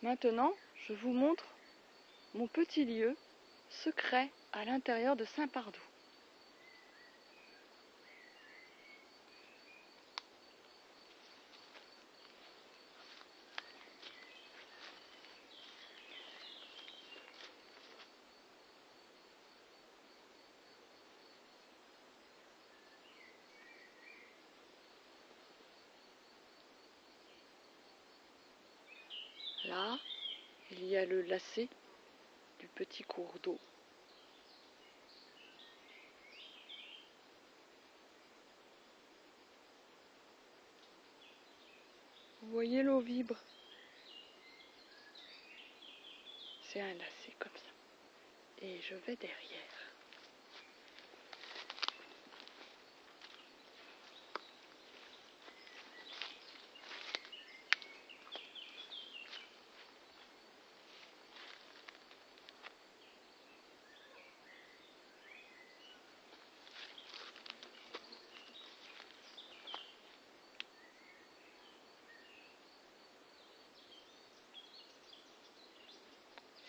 Maintenant, je vous montre mon petit lieu secret à l'intérieur de Saint-Pardoux. Là, il y a le lacet du petit cours d'eau. Vous voyez, l'eau vibre. C'est un lacet comme ça. Et je vais derrière.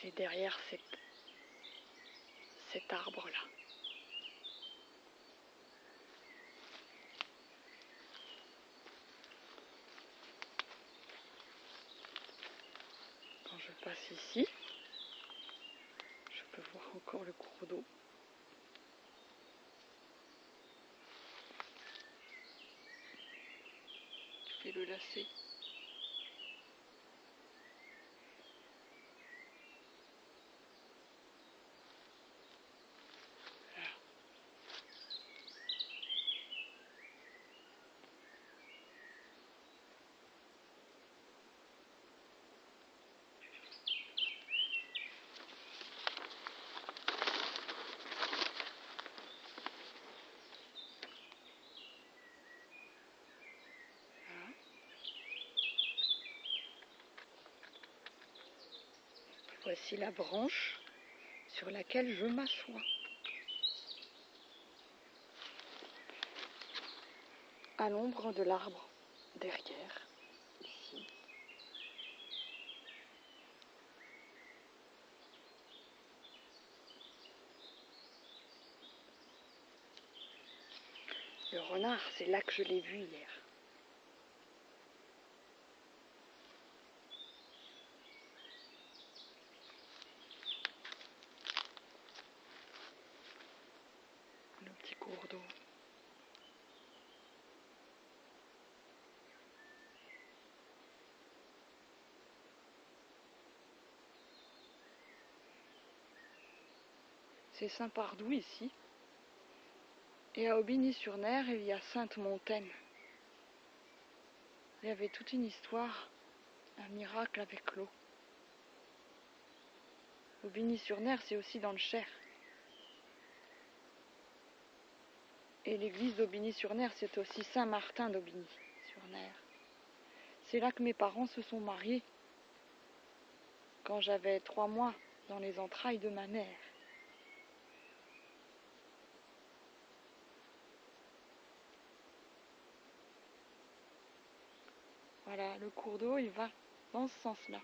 C'est derrière cet arbre-là. Quand je passe ici, je peux voir encore le cours d'eau. Qui fait le lacet. Voici la branche sur laquelle je m'assois. À l'ombre de l'arbre, derrière, ici. Le renard, c'est là que je l'ai vu hier. Le petit cours d'eau. C'est Saint-Pardoux ici. Et à Aubigny-sur-Ner, il y a Sainte-Montaine. Il y avait toute une histoire, un miracle avec l'eau. Aubigny-sur-Ner, c'est aussi dans le Cher. Et l'église d'Aubigny-sur-Ner, c'est aussi Saint-Martin d'Aubigny-sur-Ner. C'est là que mes parents se sont mariés, quand j'avais 3 mois dans les entrailles de ma mère. Voilà, le cours d'eau, il va dans ce sens-là.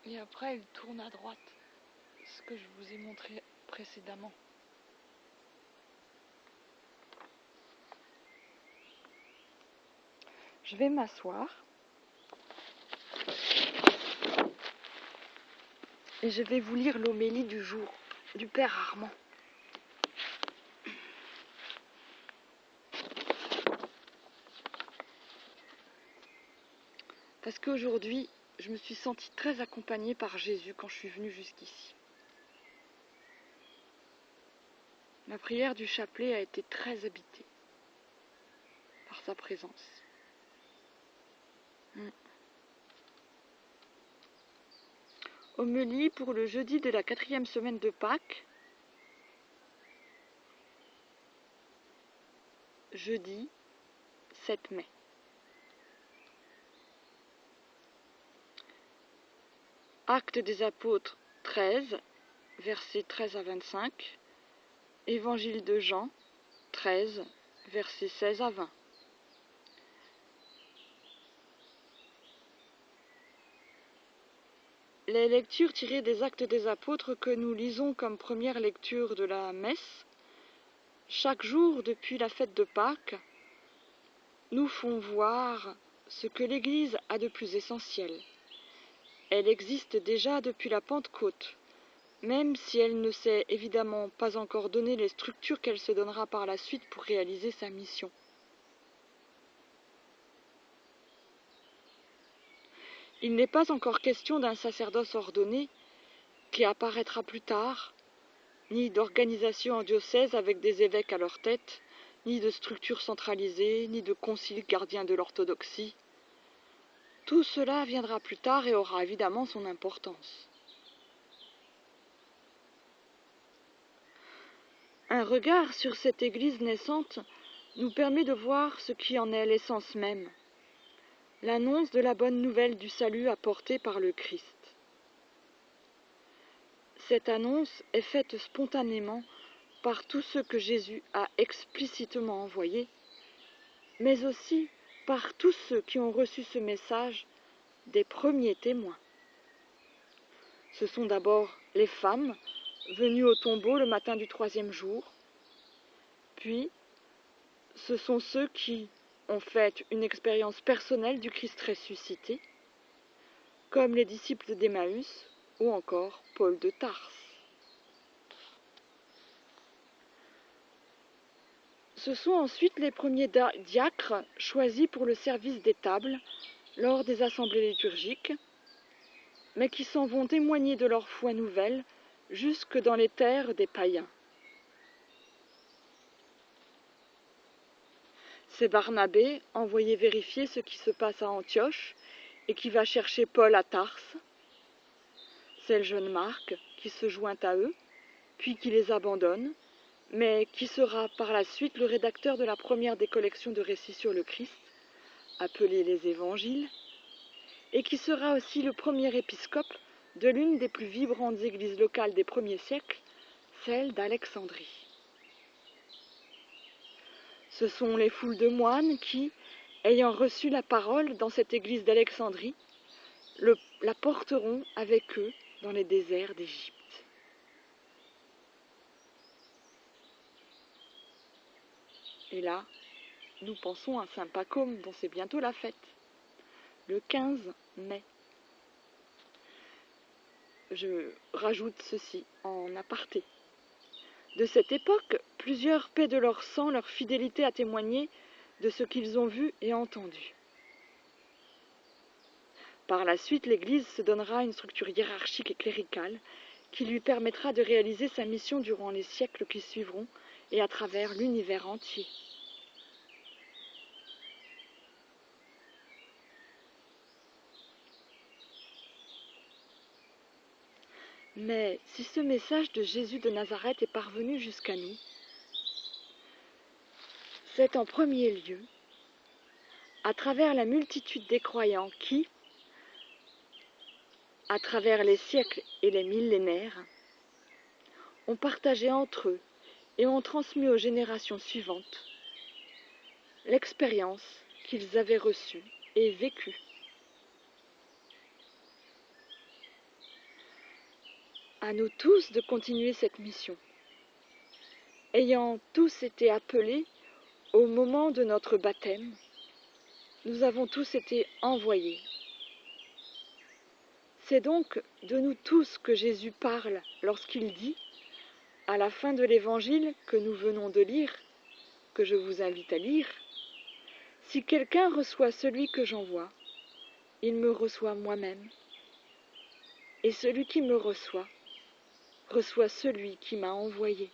Et après, il tourne à droite, ce que je vous ai montré précédemment. Je vais m'asseoir et je vais vous lire l'homélie du jour du Père Armand. Parce qu'aujourd'hui, je me suis sentie très accompagnée par Jésus quand je suis venue jusqu'ici. La prière du chapelet a été très habitée par sa présence. Homélie pour le jeudi de la 4e semaine de Pâques. Jeudi 7 mai. Actes des apôtres 13, versets 13 à 25. Évangile de Jean 13, versets 16 à 20. les lectures tirées des Actes des Apôtres que nous lisons comme première lecture de la messe, chaque jour depuis la fête de Pâques, nous font voir ce que l'Église a de plus essentiel. Elle existe déjà depuis la Pentecôte, même si elle ne s'est évidemment pas encore donné les structures qu'elle se donnera par la suite pour réaliser sa mission. Il n'est pas encore question d'un sacerdoce ordonné qui apparaîtra plus tard, ni d'organisation en diocèse avec des évêques à leur tête, ni de structure centralisée, ni de concile gardien de l'orthodoxie. Tout cela viendra plus tard et aura évidemment son importance. Un regard sur cette Église naissante nous permet de voir ce qui en est l'essence même, l'annonce de la bonne nouvelle du salut apportée par le Christ. Cette annonce est faite spontanément par tous ceux que Jésus a explicitement envoyés, mais aussi par tous ceux qui ont reçu ce message des premiers témoins. Ce sont d'abord les femmes venues au tombeau le matin du 3e jour, puis ce sont ceux qui ont fait une expérience personnelle du Christ ressuscité, comme les disciples d'Emmaüs ou encore Paul de Tarse. Ce sont ensuite les premiers diacres choisis pour le service des tables lors des assemblées liturgiques, mais qui s'en vont témoigner de leur foi nouvelle jusque dans les terres des païens. C'est Barnabé, envoyé vérifier ce qui se passe à Antioche et qui va chercher Paul à Tarse. C'est le jeune Marc qui se joint à eux, puis qui les abandonne, mais qui sera par la suite le rédacteur de la première des collections de récits sur le Christ, appelée les Évangiles, et qui sera aussi le premier épiscope de l'une des plus vibrantes églises locales des premiers siècles, celle d'Alexandrie. Ce sont les foules de moines qui, ayant reçu la parole dans cette église d'Alexandrie, la porteront avec eux dans les déserts d'Égypte. Et là, nous pensons à Saint Pacôme, dont c'est bientôt la fête, le 15 mai. Je rajoute ceci en aparté. De cette époque, plusieurs paient de leur sang leur fidélité à témoigner de ce qu'ils ont vu et entendu. Par la suite, l'Église se donnera une structure hiérarchique et cléricale qui lui permettra de réaliser sa mission durant les siècles qui suivront et à travers l'univers entier. Mais si ce message de Jésus de Nazareth est parvenu jusqu'à nous, c'est en premier lieu à travers la multitude des croyants qui, à travers les siècles et les millénaires, ont partagé entre eux et ont transmis aux générations suivantes l'expérience qu'ils avaient reçue et vécue. À nous tous de continuer cette mission, ayant tous été appelés au moment de notre baptême, nous avons tous été envoyés. C'est donc de nous tous que Jésus parle lorsqu'il dit, à la fin de l'évangile que nous venons de lire, que je vous invite à lire, « Si quelqu'un reçoit celui que j'envoie, il me reçoit moi-même, et celui qui me reçoit, reçoit celui qui m'a envoyé. »